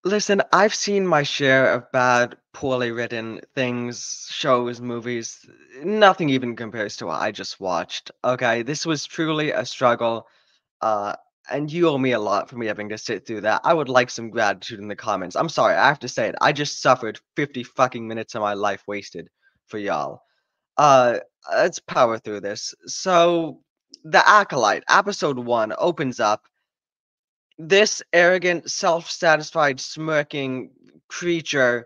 Listen, I've seen my share of bad, poorly written things, shows, movies. Nothing even compares to what I just watched. Okay, this was truly a struggle. Uh, and you owe me a lot for me having to sit through that. I would like some gratitude in the comments. I'm sorry, I have to say it. I just suffered 50 fucking minutes of my life wasted for y'all. Uh, let's power through this. So, The Acolyte, episode 1, opens up. This arrogant, self-satisfied, smirking creature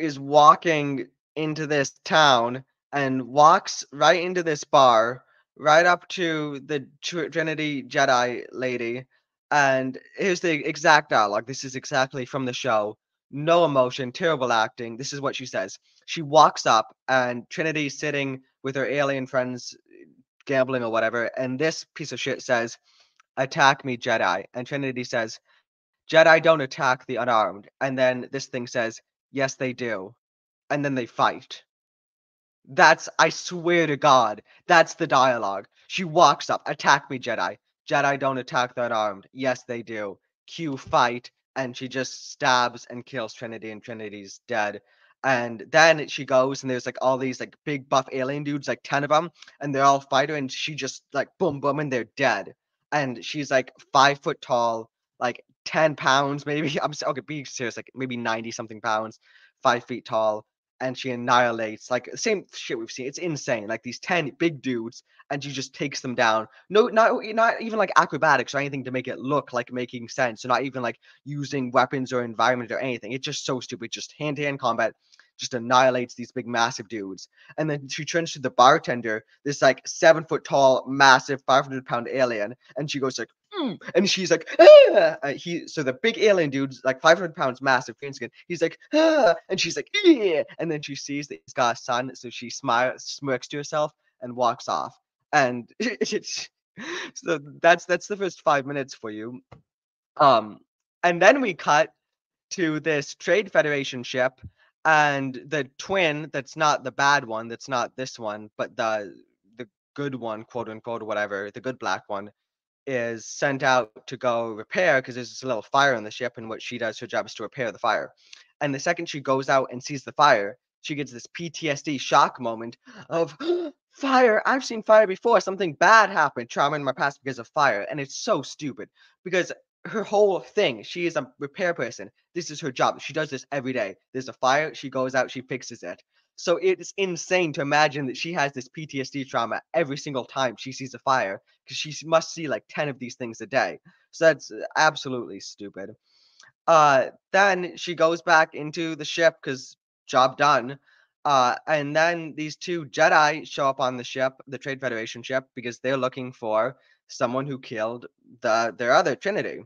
is walking into this town and walks right into this bar, right up to the Trinity Jedi lady. And here's the exact dialogue. This is exactly from the show. No emotion, terrible acting. This is what she says. She walks up, and Trinity's sitting with her alien friends gambling or whatever. And this piece of shit says, "Attack me, Jedi." And Trinity says, "Jedi don't attack the unarmed." And then this thing says, "Yes, they do." And then they fight. I swear to God, that's the dialogue. She walks up, "Attack me, Jedi." Jedi don't attack the unarmed. Yes, they do. Cue fight, and she just stabs and kills Trinity, and Trinity's dead. And then she goes, and there's like all these like big buff alien dudes, like 10 of them, and they're all fight her, and she just like boom, boom, and they're dead. And she's like 5 foot tall, like 10 pounds, maybe. Okay, be serious, like maybe 90 something pounds, 5 feet tall, and she annihilates like the same shit we've seen. It's insane. Like these 10 big dudes, and she just takes them down. No, not even like acrobatics or anything to make it look like making sense. So not even like using weapons or environment or anything. It's just so stupid. Just hand-to-hand combat. Just annihilates these big massive dudes. And then she turns to the bartender, this like 7 foot tall, massive 500-pound alien, and she goes like, and she's like, ah! So the big alien dude's like 500 pounds, massive, green skin. He's like, ah! And she's like, yeah, and then she sees that he's got a son, so she smirks to herself and walks off. And it's so that's the first 5 minutes for you. Um, and then we cut to this Trade Federation ship, and the twin that's not the bad one, that's not this one, but the good one, quote unquote, or whatever, the good black one, is sent out to go repair because there's this little fire on the ship, and what she does, her job is to repair the fire. And the second she goes out and sees the fire, she gets this PTSD shock moment of fire. I've seen fire before. Something bad happened. Trauma in my past because of fire. And it's so stupid because her whole thing, she is a repair person. This is her job. She does this every day. There's a fire. She goes out, she fixes it. So it's insane to imagine that she has this PTSD trauma every single time she sees a fire because she must see like 10 of these things a day. So that's absolutely stupid. Then she goes back into the ship because job done. And then these two Jedi show up on the ship, the Trade Federation ship, because they're looking for someone who killed their other Trinity.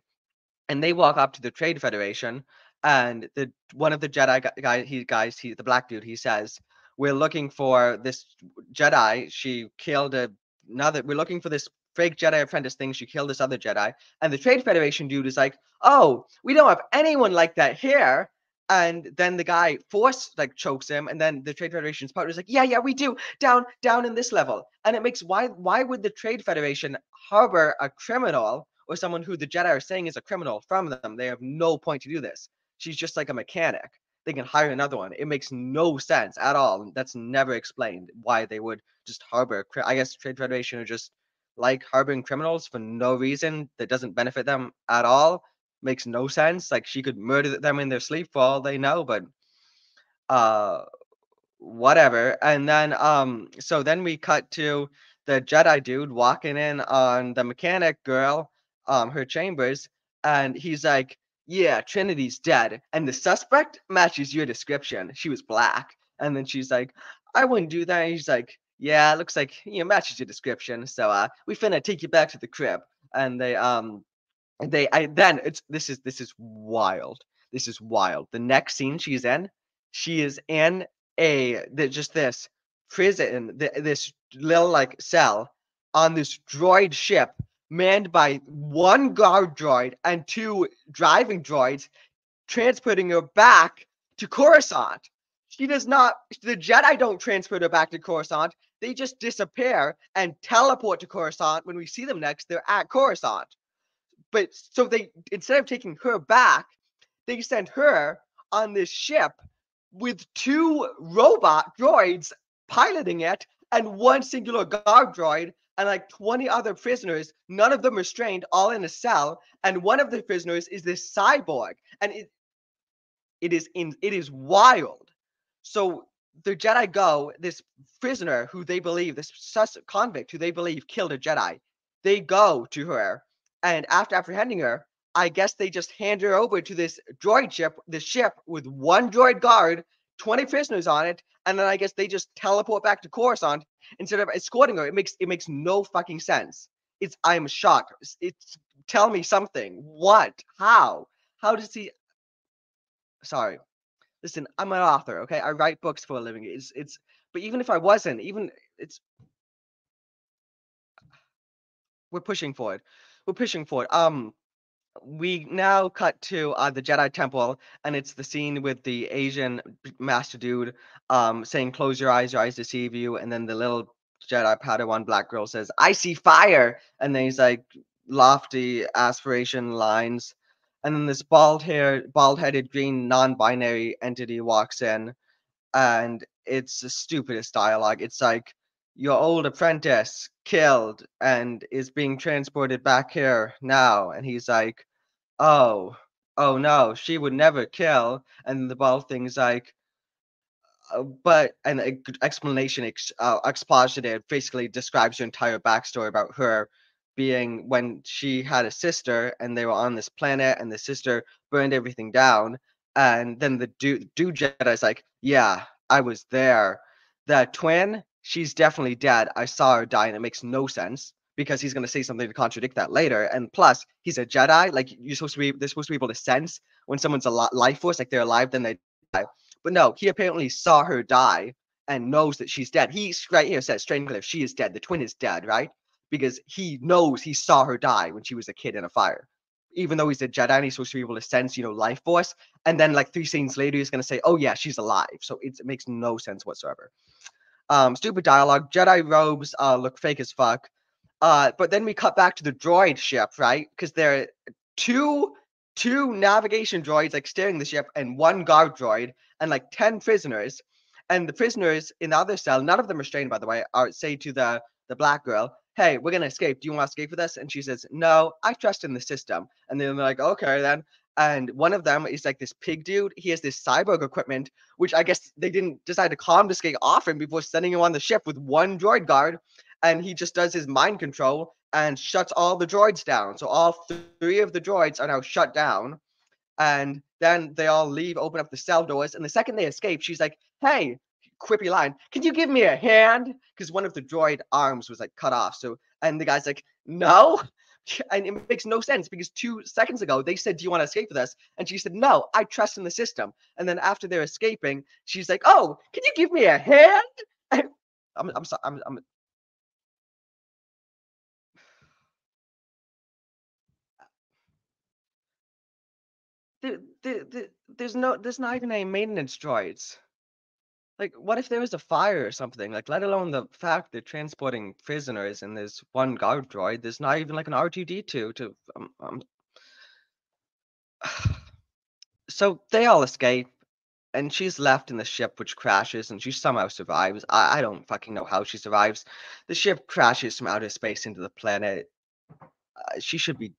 And they walk up to the Trade Federation, and the one of the Jedi the black dude, he says, "We're looking for this Jedi. She killed another. We're looking for this fake Jedi apprentice thing. She killed this other Jedi." And the Trade Federation dude is like, "Oh, we don't have anyone like that here." And then the guy force like chokes him, and then the Trade Federation's partner is like, "Yeah, yeah, we do down in this level." And it makes why would the Trade Federation harbor a criminal or someone who the Jedi are saying is a criminal from them? They have no point to do this. She's just like a mechanic. They can hire another one. It makes no sense at all. That's never explained why they would just harbor. I guess Trade Federation are just like harboring criminals for no reason that doesn't benefit them at all. Makes no sense. Like she could murder them in their sleep for all they know, but uh whatever. And then so then we cut to the Jedi dude walking in on the mechanic girl, her chambers, and he's like, "Yeah, Trinity's dead, and the suspect matches your description. She was black." And then she's like, "I wouldn't do that." And he's like, "Yeah, it looks like matches your description. So we finna take you back to the crib." And they I then it's this is wild. This is wild. The next scene she's in, she is in just this prison, this little like cell on this droid ship manned by one guard droid and two driving droids transporting her back to Coruscant. She does not, the Jedi don't transport her back to Coruscant. They just disappear and teleport to Coruscant. When we see them next, they're at Coruscant. But so they, instead of taking her back, they sent her on this ship with 2 robot droids piloting it and 1 singular guard droid and like 20 other prisoners, none of them restrained, all in a cell, and one of the prisoners is this cyborg, and it is wild. So the Jedi go, this prisoner who they believe, this convict who they believe killed a Jedi, they go to her, and after apprehending her, I guess they just hand her over to this droid ship, this ship with 1 droid guard, 20 prisoners on it, and then I guess they just teleport back to Coruscant instead of escorting her. It makes no fucking sense. I'm shocked. It's tell me something. What? How? How does he? Sorry. Listen, I'm an author, okay? I write books for a living. But even if I wasn't, even it's we're pushing forward. We're pushing forward. We now cut to the Jedi Temple, and it's the scene with the Asian master dude saying, "Close your eyes deceive you," and then the little Jedi Padawan black girl says, "I see fire," and then he's like lofty aspiration lines, and then this bald-headed green non-binary entity walks in, and it's the stupidest dialogue. It's like, your old apprentice killed and is being transported back here now, and he's like, oh, oh no, she would never kill. And the bald thing's like, but an explanation, expositive, basically describes her entire backstory about her being when she had a sister and they were on this planet and the sister burned everything down. And then the dude Jedi's like, yeah, I was there. The twin, she's definitely dead. I saw her die, and it makes no sense because he's gonna say something to contradict that later. And plus, he's a Jedi. Like they're supposed to be able to sense when someone's a life force, like they're alive, then they die. But no, he apparently saw her die and knows that she's dead. He right here says, Strangleth, she is dead. The twin is dead, right? Because he knows he saw her die when she was a kid in a fire. Even though he's a Jedi and he's supposed to be able to sense, life force. And then like 3 scenes later, he's going to say, oh yeah, she's alive. So it makes no sense whatsoever. Stupid dialogue. Jedi robes look fake as fuck. But then we cut back to the droid ship, right? Because there are two navigation droids like steering the ship and 1 guard droid and like 10 prisoners. And the prisoners in the other cell, none of them restrained, by the way, say to the black girl, hey, we're gonna escape. Do you want to escape with us? And she says, no, I trust in the system. And then they're like, okay, then. And one of them is like this pig dude. He has this cyborg equipment, which I guess they didn't decide to confiscate off him before sending him on the ship with 1 droid guard. And he just does his mind control and shuts all the droids down. So all 3 of the droids are now shut down. And then they all leave, open up the cell doors. And the second they escape, she's like, hey, quippy line, can you give me a hand? Because one of the droid arms was like cut off. So, and the guy's like, no. And it makes no sense because 2 seconds ago they said, do you want to escape with us? And she said, no, I trust in the system. And then after they're escaping, she's like, oh, can you give me a hand? And I'm sorry. There's not even any maintenance droids. Like, what if there was a fire or something? Like, let alone the fact they're transporting prisoners and there's 1 guard droid. There's not even like an R2D2 to. So they all escape, and she's left in the ship, which crashes, and she somehow survives. I don't fucking know how she survives. The ship crashes from outer space into the planet. She should be.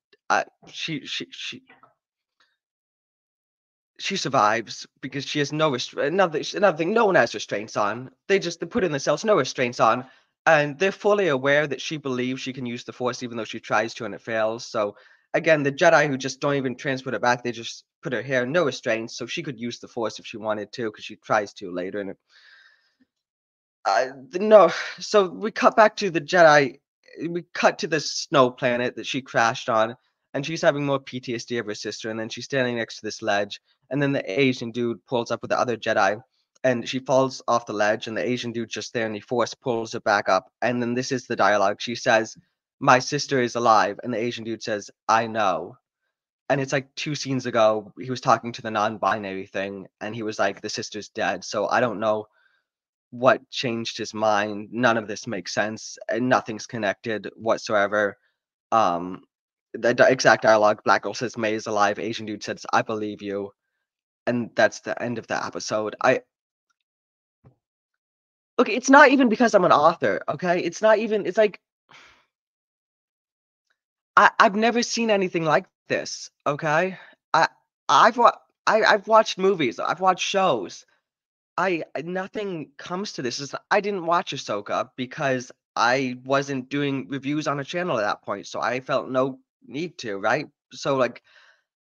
She survives because she has no another thing. No one has restraints on. They put in themselves no restraints on, and they're fully aware that she believes she can use the Force, even though she tries to and it fails. So again, the Jedi who just don't even transport her back, they just put her here, no restraints, so she could use the Force if she wanted to, because she tries to later. And no, so we cut back to the Jedi. We cut to the snow planet that she crashed on, and she's having more PTSD of her sister. And then she's standing next to this ledge, and then the Asian dude pulls up with the other Jedi, and she falls off the ledge, and the Asian dude's just there, and he force pulls her back up. And then this is the dialogue. She says, "My sister is alive," and the Asian dude says, "I know." And it's like 2 scenes ago, he was talking to the non-binary thing, and he was like, "The sister's dead." So I don't know what changed his mind. None of this makes sense, and nothing's connected whatsoever. Um, the exact dialogue: Black girl says May is alive. Asian dude says, "I believe you." and that's the end of the episode. I Okay, it's not even because I'm an author, okay? It's not even it's like I've never seen anything like this, okay? I I've wa I've watched movies, I've watched shows. Nothing comes to this. I didn't watch Ahsoka because I wasn't doing reviews on a channel at that point, so I felt no need to, right? So, like,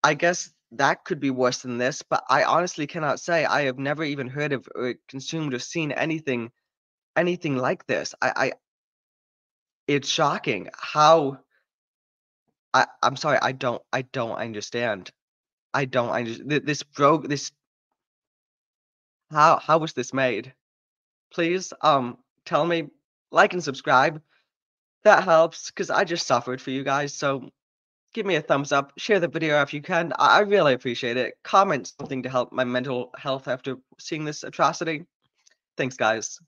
I guess that could be worse than this, but I honestly cannot say. I have never even heard of or consumed or seen anything like this. It's shocking how I'm sorry, I don't understand. I don't understand. This broke this how was this made? Please, tell me, like and subscribe. That helps because I just suffered for you guys, so give me a thumbs up, share the video if you can. I really appreciate it. Comment something to help my mental health after seeing this atrocity. Thanks, guys.